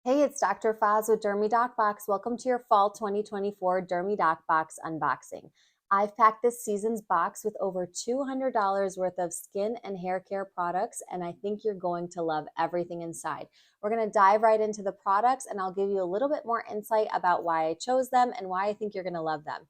Hey, it's Dr. Fahs with Dermy Doc Box. Welcome to your fall 2024 Dermy Doc Box unboxing. I've packed this season's box with over $200 worth of skin and hair care products, and I think you're going to love everything inside. We're going to dive right into the products, and I'll give you a little bit more insight about why I chose them and why I think you're going to love them.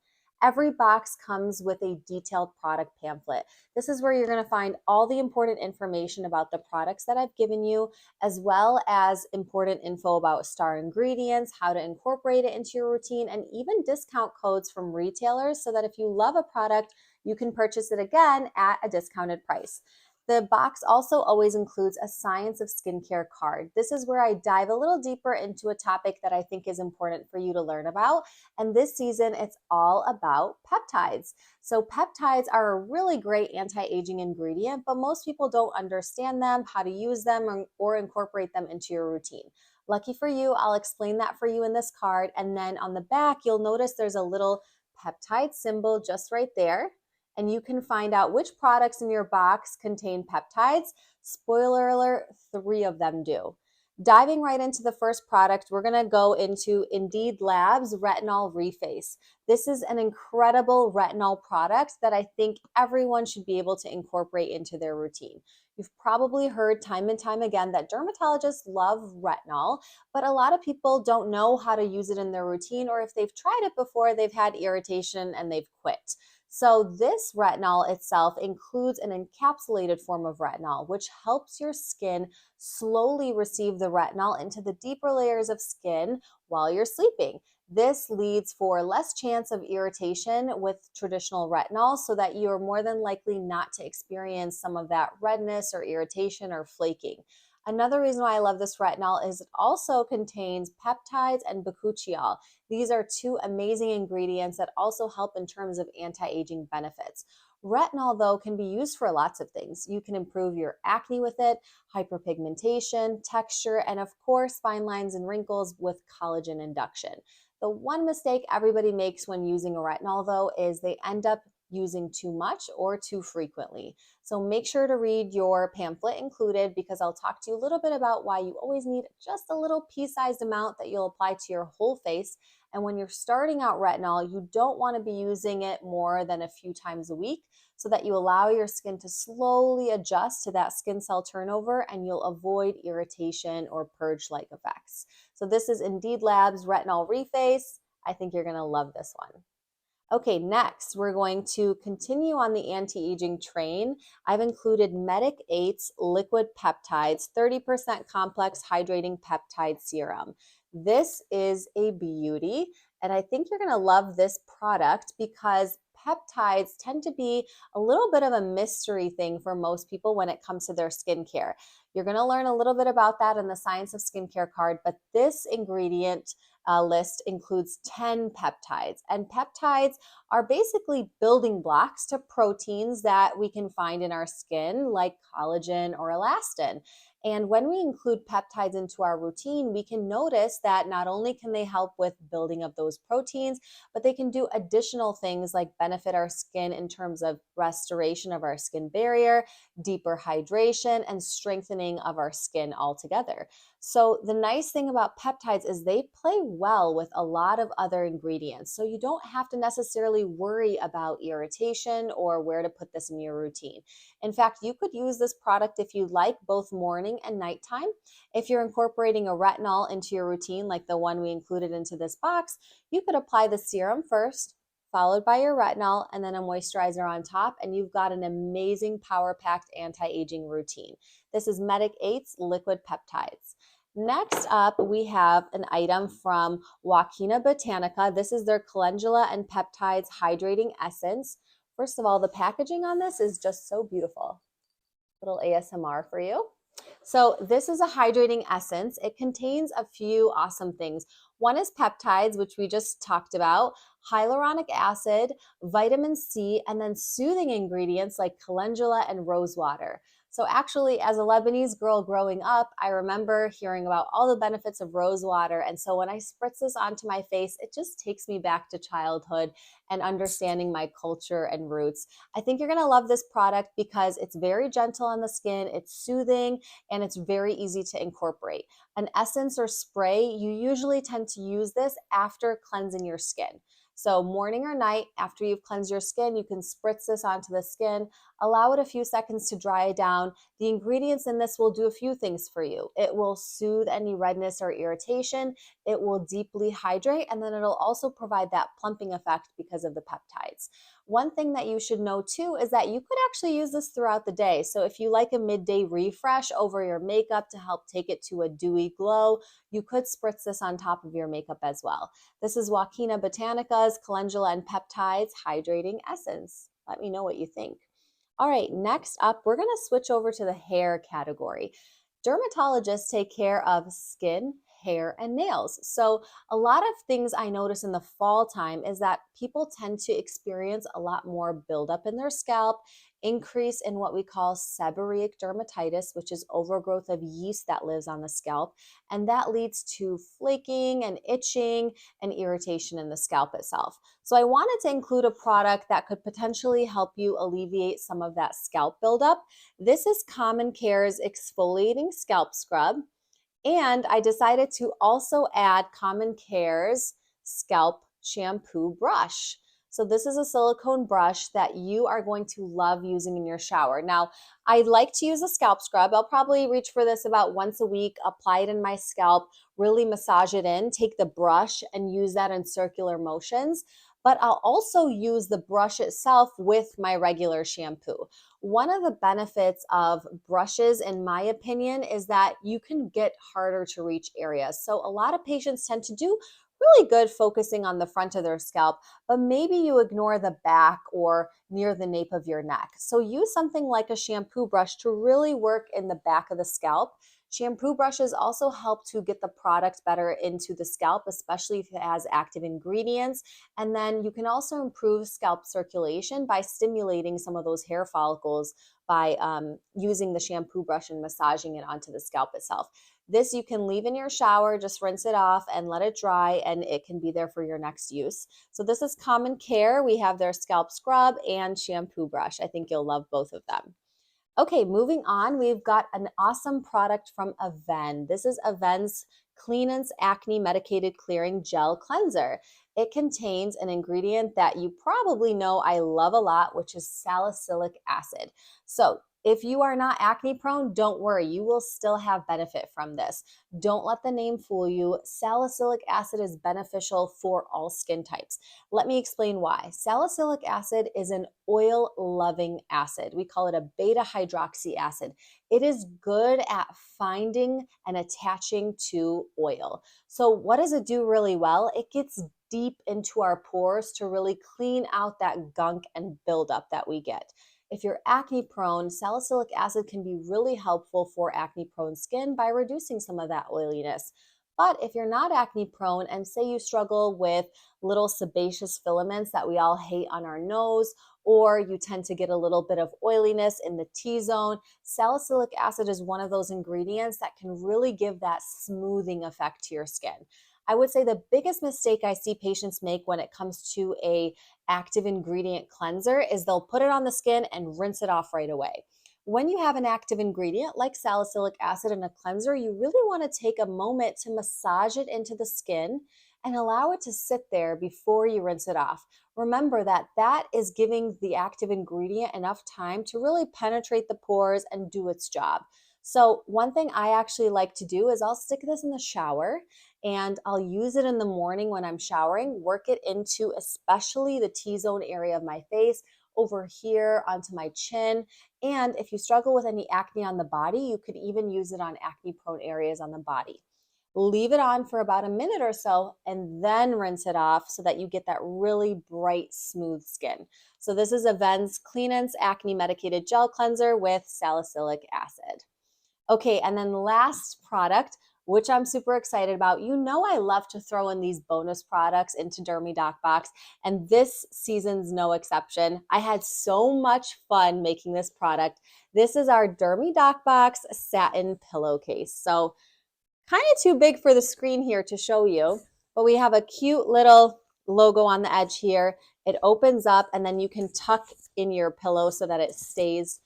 Every box comes with a detailed product pamphlet. This is where you're going to find all the important information about the products that I've given you, as well as important info about star ingredients, how to incorporate it into your routine, and even discount codes from retailers so that if you love a product, you can purchase it again at a discounted price. The box also always includes a Science of Skincare card. This is where I dive a little deeper into a topic that I think is important for you to learn about. And this season, it's all about peptides. So peptides are a really great anti-aging ingredient, but most people don't understand them, how to use them, or incorporate them into your routine. Lucky for you, I'll explain that for you in this card. And then on the back, you'll notice there's a little peptide symbol just right there. And you can find out which products in your box contain peptides. Spoiler alert, 3 of them do. Diving right into the first product, we're going to go into Indeed Labs Retinol Reface. This is an incredible retinol product that I think everyone should be able to incorporate into their routine. You've probably heard time and time again that dermatologists love retinol, but a lot of people don't know how to use it in their routine, or if they've tried it before, they've had irritation and they've quit. So this retinol itself includes an encapsulated form of retinol, which helps your skin slowly receive the retinol into the deeper layers of skin while you're sleeping. This leads for less chance of irritation with traditional retinol, so that you're more than likely not to experience some of that redness or irritation or flaking. Another reason why I love this retinol is it also contains peptides and bakuchiol. These are 2 amazing ingredients that also help in terms of anti-aging benefits. Retinol, though, can be used for lots of things. You can improve your acne with it, hyperpigmentation, texture, and of course, fine lines and wrinkles with collagen induction. The one mistake everybody makes when using a retinol, though, is they end up using too much or too frequently. So make sure to read your pamphlet included, because I'll talk to you a little bit about why you always need just a little pea-sized amount that you'll apply to your whole face. And when you're starting out retinol, you don't want to be using it more than a few times a week, so that you allow your skin to slowly adjust to that skin cell turnover and you'll avoid irritation or purge-like effects. So this is Indeed Labs Retinol Reface. I think you're going to love this one. Okay, next we're going to continue on the anti-aging train. I've included Medik 8's Liquid Peptides 30% Complex Hydrating Peptide Serum. This is a beauty, and I think you're going to love this product because peptides tend to be a little bit of a mystery thing for most people when it comes to their skincare. You're going to learn a little bit about that in the Science of Skincare card, but this ingredient list includes 10 peptides, and peptides are basically building blocks to proteins that we can find in our skin, like collagen or elastin. And when we include peptides into our routine, we can notice that not only can they help with building of those proteins, but they can do additional things like benefit our skin in terms of restoration of our skin barrier, deeper hydration, and strengthening of our skin altogether. So the nice thing about peptides is they play well with a lot of other ingredients. So you don't have to necessarily worry about irritation or where to put this in your routine. In fact, you could use this product if you like, both morning and nighttime. If you're incorporating a retinol into your routine, like the one we included into this box, you could apply the serum first, followed by your retinol, and then a moisturizer on top, and you've got an amazing power-packed anti-aging routine. This is Medik 8's Liquid Peptides. Next up, we have an item from Wakina Botanica. This is their Calendula and Peptides Hydrating Essence. First of all, the packaging on this is just so beautiful. Little ASMR for you. So this is a hydrating essence. It contains a few awesome things. One is peptides, which we just talked about, hyaluronic acid, vitamin C, and then soothing ingredients like calendula and rose water. So actually, as a Lebanese girl growing up, I remember hearing about all the benefits of rose water. And so when I spritz this onto my face, it just takes me back to childhood and understanding my culture and roots. I think you're going to love this product because it's very gentle on the skin, it's soothing, and it's very easy to incorporate. An essence or spray, you usually tend to use this after cleansing your skin. So morning or night, after you've cleansed your skin, you can spritz this onto the skin, allow it a few seconds to dry down. The ingredients in this will do a few things for you. It will soothe any redness or irritation, it will deeply hydrate, and then it'll also provide that plumping effect because of the peptides. One thing that you should know too is that you could actually use this throughout the day. So if you like a midday refresh over your makeup to help take it to a dewy glow, you could spritz this on top of your makeup as well. This is Wakina Botanica's Calendula and Peptides Hydrating Essence. Let me know what you think. All right, next up, we're going to switch over to the hair category. Dermatologists take care of skin, hair, and nails. So a lot of things I notice in the fall time is that people tend to experience a lot more buildup in their scalp, increase in what we call seborrheic dermatitis, which is overgrowth of yeast that lives on the scalp. And that leads to flaking and itching and irritation in the scalp itself. So I wanted to include a product that could potentially help you alleviate some of that scalp buildup. This is Common Care's Exfoliating Scalp Scrub. And I decided to also add Common Care's Scalp Shampoo Brush. So this is a silicone brush that you are going to love using in your shower. Now, I like to use a scalp scrub. I'll probably reach for this about once a week, apply it in my scalp, really massage it in, take the brush and use that in circular motions. But I'll also use the brush itself with my regular shampoo. One of the benefits of brushes, in my opinion, is that you can get harder to reach areas. So a lot of patients tend to do really good focusing on the front of their scalp, but maybe you ignore the back or near the nape of your neck. So use something like a shampoo brush to really work in the back of the scalp. Shampoo brushes also help to get the product better into the scalp, especially if it has active ingredients. And then you can also improve scalp circulation by stimulating some of those hair follicles by using the shampoo brush and massaging it onto the scalp itself. This you can leave in your shower, just rinse it off and let it dry, and it can be there for your next use. So this is Common Care. We have their scalp scrub and shampoo brush. I think you'll love both of them. Okay, moving on, we've got an awesome product from Avene. This is Avene's Cleanance Acne Medicated Clearing Gel Cleanser. It contains an ingredient that you probably know I love a lot, which is salicylic acid. So if you are not acne prone, don't worry, you will still have benefit from this. Don't let the name fool you. Salicylic acid is beneficial for all skin types. Let me explain why. Salicylic acid is an oil-loving acid. We call it a beta hydroxy acid. It is good at finding and attaching to oil. So what does it do really well? It gets deep into our pores to really clean out that gunk and buildup that we get. If you're acne prone, salicylic acid can be really helpful for acne prone skin by reducing some of that oiliness. But if you're not acne prone and say you struggle with little sebaceous filaments that we all hate on our nose, or you tend to get a little bit of oiliness in the T-zone, salicylic acid is one of those ingredients that can really give that smoothing effect to your skin. I would say the biggest mistake I see patients make when it comes to a active ingredient cleanser is they'll put it on the skin and rinse it off right away. When you have an active ingredient like salicylic acid in a cleanser, you really want to take a moment to massage it into the skin and allow it to sit there before you rinse it off. Remember that that is giving the active ingredient enough time to really penetrate the pores and do its job. So one thing I actually like to do is I'll stick this in the shower and I'll use it in the morning when I'm showering, work it into especially the T-zone area of my face, over here onto my chin. And if you struggle with any acne on the body, you could even use it on acne prone areas on the body. Leave it on for about a minute or so and then rinse it off so that you get that really bright, smooth skin. So this is Avene's Cleanance Acne Medicated Gel Cleanser with salicylic acid. Okay, and then last product, which I'm super excited about. You know I love to throw in these bonus products into Dermy Doc Box, and this season's no exception. I had so much fun making this product. This is our Dermy Doc Box Satin Pillowcase. So kind of too big for the screen here to show you, but we have a cute little logo on the edge here. It opens up and then you can tuck in your pillow so that it stays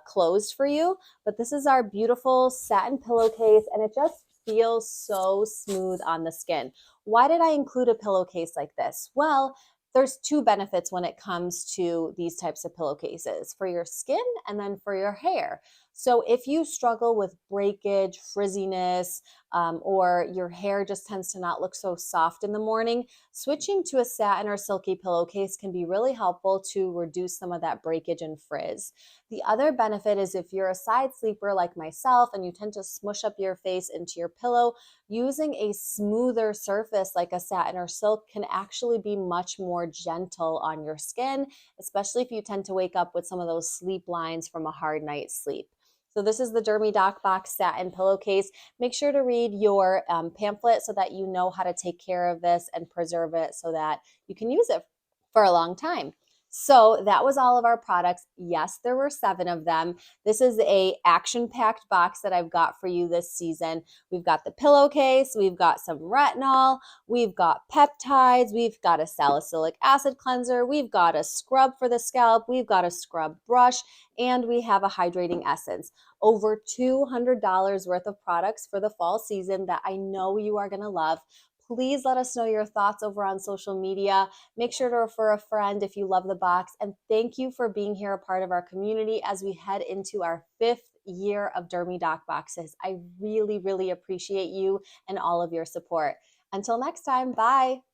closed for you. But this is our beautiful satin pillowcase and it just feels so smooth on the skin. Why did I include a pillowcase like this? Well, there's two benefits when it comes to these types of pillowcases, for your skin and then for your hair. So if you struggle with breakage, frizziness, or your hair just tends to not look so soft in the morning, switching to a satin or silky pillowcase can be really helpful to reduce some of that breakage and frizz. The other benefit is if you're a side sleeper like myself and you tend to smush up your face into your pillow, using a smoother surface like a satin or silk can actually be much more gentle on your skin, especially if you tend to wake up with some of those sleep lines from a hard night's sleep. So this is the Dermy Doc Box Satin Pillowcase. Make sure to read your pamphlet so that you know how to take care of this and preserve it so that you can use it for a long time. So that was all of our products. Yes, there were 7 of them. This is a action-packed box that I've got for you this season. We've got the pillowcase, we've got some retinol, we've got peptides, we've got a salicylic acid cleanser, we've got a scrub for the scalp, we've got a scrub brush, and we have a hydrating essence. Over $200 worth of products for the fall season that I know you are going to love. Please let us know your thoughts over on social media. Make sure to refer a friend if you love the box. And thank you for being here, a part of our community as we head into our 5th year of Dermy Doc Boxes. I really, really appreciate you and all of your support. Until next time, bye.